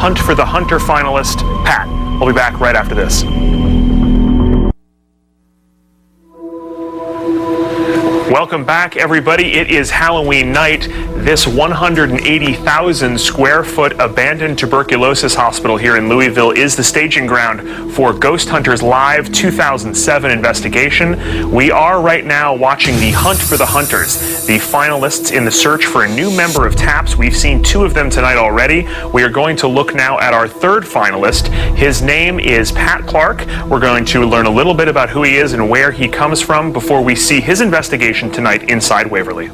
Hunt for the Hunter finalist, Pat. We'll be back right after this. Welcome back, everybody. It is Halloween night. This 180,000 square foot abandoned tuberculosis hospital here in Louisville is the staging ground for Ghost Hunters Live 2007 investigation. We are right now watching the Hunt for the Hunters, the finalists in the search for a new member of TAPS. We've seen 2 of them tonight already. We are going to look now at our 3rd finalist. His name is Pat Clark. We're going to learn a little bit about who he is and where he comes from before we see his investigation tonight inside Waverly.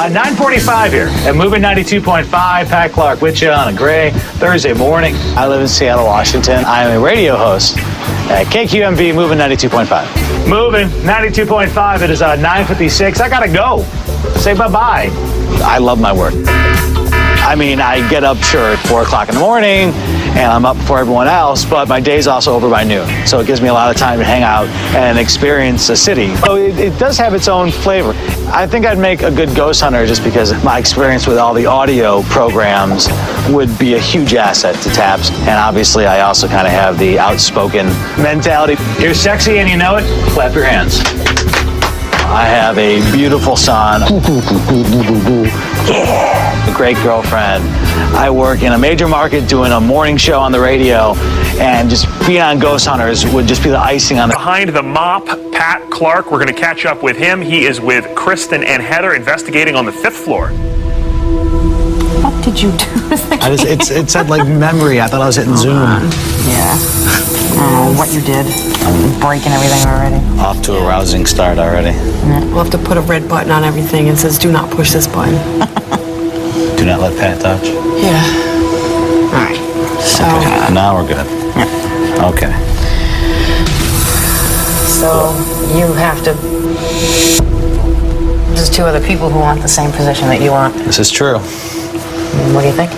9:45 here at Moving 92.5. Pat Clark with you on a gray Thursday morning. I live in Seattle, Washington. I am a radio host at KQMV Moving 92.5. Moving 92.5. It is 9:56. I gotta go. Say bye-bye. I love my work. I mean, I get up sure at 4 o'clock in the morning and I'm up before everyone else, but my day's also over by noon. So it gives me a lot of time to hang out and experience the city. So it does have its own flavor. I think I'd make a good ghost hunter just because my experience with all the audio programs would be a huge asset to TAPS. And obviously I also kind of have the outspoken mentality. You're sexy and you know it, clap your hands. I have a beautiful son, yeah, a great girlfriend. I work in a major market doing a morning show on the radio, and just being on Ghost Hunters would just be the icing on the... Behind the mop, Pat Clark. We're going to catch up with him. He is with Kristen and Heather investigating on the 5th floor. What did you do? It said like memory. I thought I was hitting Zoom. Yeah. What you did. I'm breaking everything already. Off to a rousing start already. We'll have to put a red button on everything and says, do not push this button. Do not let Pat touch. Yeah. All right. So. Okay. Now we're good. Okay. So you have to... There's 2 other people who want the same position that you want. This is true. What do you think?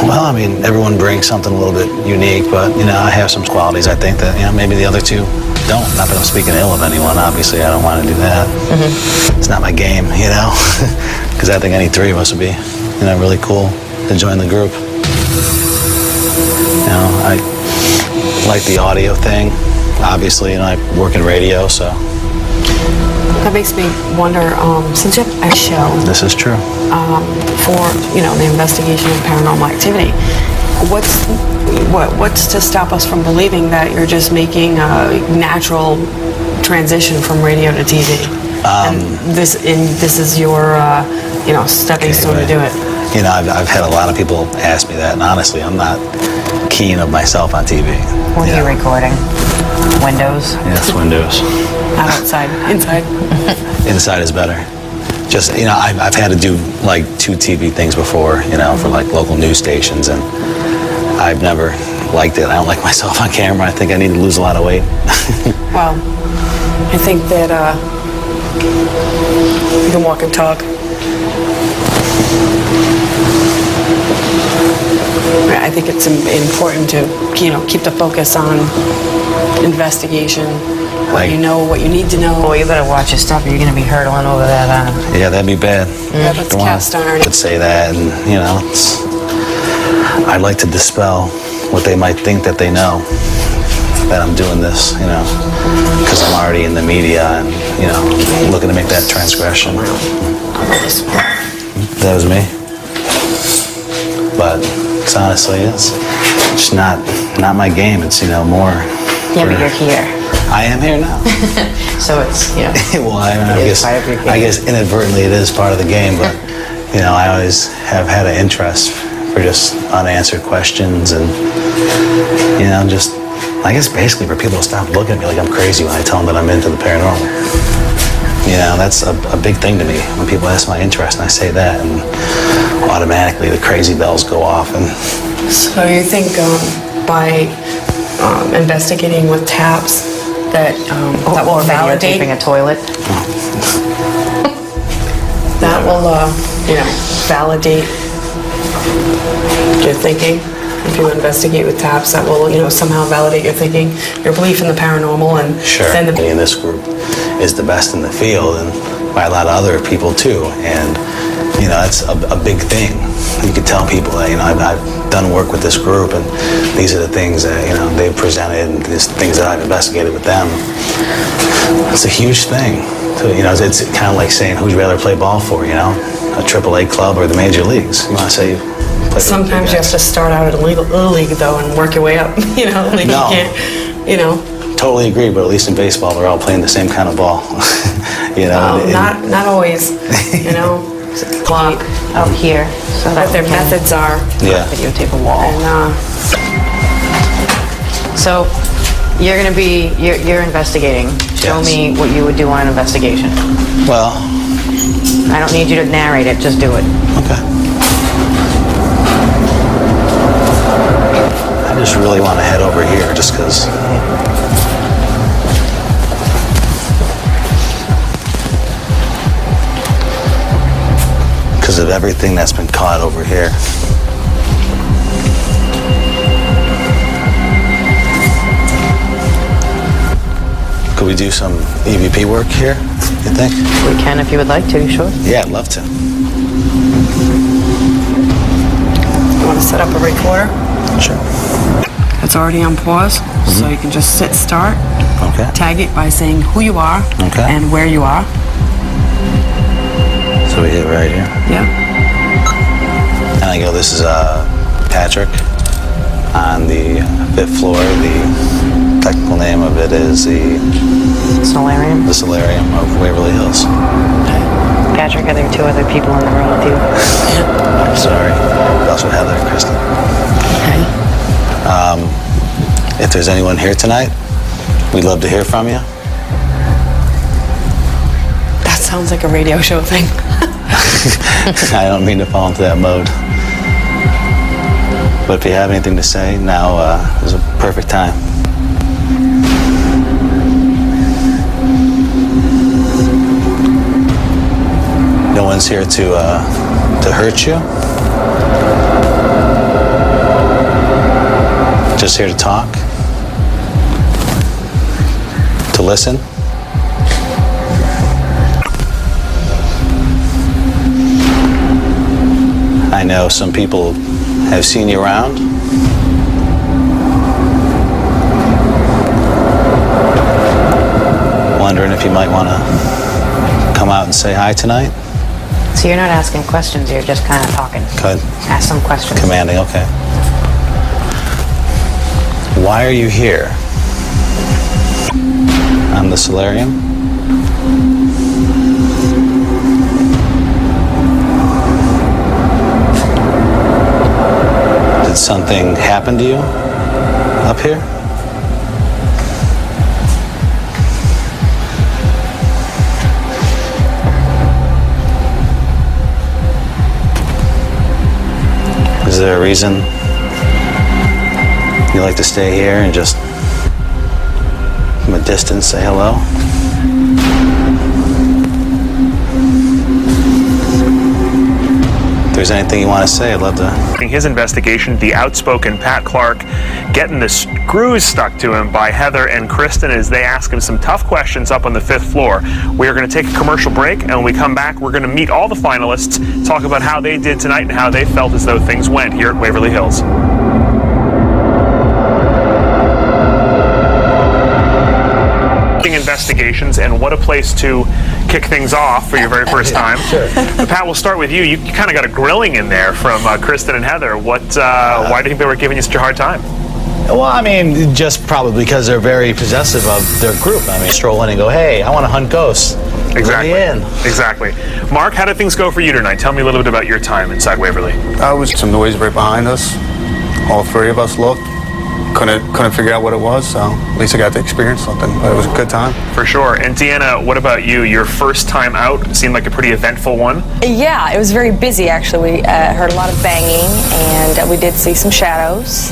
Well, I mean, everyone brings something a little bit unique, but, you know, I have some qualities I think that, you know, maybe the other 2 don't. Not that I'm speaking ill of anyone, obviously, I don't want to do that. It's not my game, you know, because I think any 3 of us would be, you know, really cool to join the group. You know, I like the audio thing, obviously, you know, I work in radio, so. That makes me wonder, since you have a show. This is true. For, you know, the investigation of paranormal activity, what's to stop us from believing that you're just making a natural transition from radio to TV? And this is your, you know, stepping stone to do it. You know, I've had a lot of people ask me that, and honestly, I'm not keen of myself on TV. What are you recording? Windows? Yes, Windows. Not outside, inside. Inside is better. Just, you know, I've had to do like 2 TV things before, you know, for like local news stations, and I've never liked it. I don't like myself on camera. I think I need to lose a lot of weight. Well, I think that you can walk and talk. I think it's important to, you know, keep the focus on investigation, what you know, what you need to know. Well, you better watch your stuff or you're going to be hurtling over that. Yeah, that'd be bad. Yeah, that's cast iron. Could say that, and, you know, I'd like to dispel what they might think that they know, that I'm doing this, you know, because I'm already in the media and, you know, looking to make that transgression. That was me. But it's honestly, it's just not my game. It's, you know, more. Yeah, but you're here. I am here now. So it's, you know. Well, I guess inadvertently it is part of the game, but, you know, I always have had an interest for just unanswered questions and, you know, just, I guess basically for people to stop looking at me like I'm crazy when I tell them that I'm into the paranormal. You know, that's a big thing to me when people ask my interest and I say that, and automatically the crazy bells go off. And so you think by investigating with TAPS that that will validate videotaping a toilet? That will you know, validate your thinking? If you investigate with TAPS, that will, you know, somehow validate your thinking, your belief in the paranormal, and sure. Then in this group is the best in the field, and by a lot of other people too. And you know, that's a big thing. You could tell people that, you know, I've done work with this group, and these are the things that, you know, they've presented, and these things that I've investigated with them. It's a huge thing. So, you know, it's kind of like saying, who'd you rather play ball for, you know? A AAA club or the major leagues? You want to say you play for Sometimes you have to start out at a little league, though, and work your way up, you know? Like, No. you can't, you know. Totally agree, but at least in baseball, we're all playing the same kind of ball. You know, Not always, you know. Clock. Out here, so that What their we can methods are. yeah. videotape a wall. And, So you're going to be, you're investigating. Show Yes. me what you would do on an investigation. Well, I don't need you to narrate it, just do it. okay. I just really want to head over here just because. Because of everything that's been caught over here. Could we do some EVP work here, you think? We can if you would like to, sure. Yeah, I'd love to. you want to set up a recorder? Sure. It's already on pause, so you can just hit start. Okay. Tag it by saying who you are Okay. and where you are. So we hit right here. Yeah. And I go, this is Patrick on the 5th floor. The technical name of it is the Solarium. of Waverly Hills. Patrick, are there two other people in the room with you? I'm sorry. Also Heather and Kristen. Okay. If there's anyone here tonight, we'd love to hear from you. That sounds like a radio show thing. I don't mean to fall into that mode. But if you have anything to say, now is a perfect time. No one's here to hurt you. Just here to talk. To listen. I know some people have seen you around. Wondering if you might want to come out and say hi tonight. So you're not asking questions, you're just kind of talking. Good. Ask some questions. Commanding, okay. Why are you here? On the solarium? Did something happen to you up here? Is there a reason you like to stay here and just from a distance say hello? If there's anything you want to say, I'd love to. In his investigation, the outspoken Pat Clark getting the screws stuck to him by Heather and Kristen as they ask him some tough questions up on the 5th floor. We are going to take a commercial break, and when we come back, we're going to meet all the finalists, talk about how they did tonight and how they felt as though things went here at Waverly Hills. Investigations, and what a place to kick things off for your very first time. Sure. Pat, we'll start with you. You kind of got a grilling in there from Kristen and Heather. Why do you think they were giving you such a hard time? Well, I mean, just probably because they're very possessive of their group. I mean, stroll in and go, hey, I want to hunt ghosts. Exactly. Let me in. Exactly. Mark, how did things go for you tonight? Tell me a little bit about your time inside Waverly. There was some noise right behind us. All three of us looked. Couldn't figure out what it was, so at least I got to experience something. But it was a good time. For sure. And Deanna, what about you? Your first time out seemed like a pretty eventful one. Yeah, it was very busy actually. We heard a lot of banging and we did see some shadows.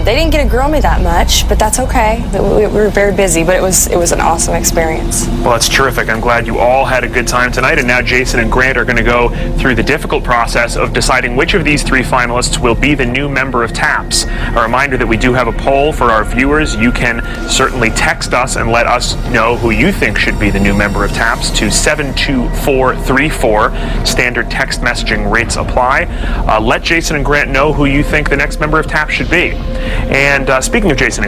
They didn't get to grill me that much, but that's okay. We were very busy, but it was an awesome experience. Well, that's terrific. I'm glad you all had a good time tonight, and now Jason and Grant are going to go through the difficult process of deciding which of these 3 finalists will be the new member of TAPS. A reminder that we do have a poll for our viewers. You can certainly text us and let us know who you think should be the new member of TAPS to 72434. Standard text messaging rates apply. Let Jason and Grant know who you think the next member of TAPS should be. And speaking of Jason and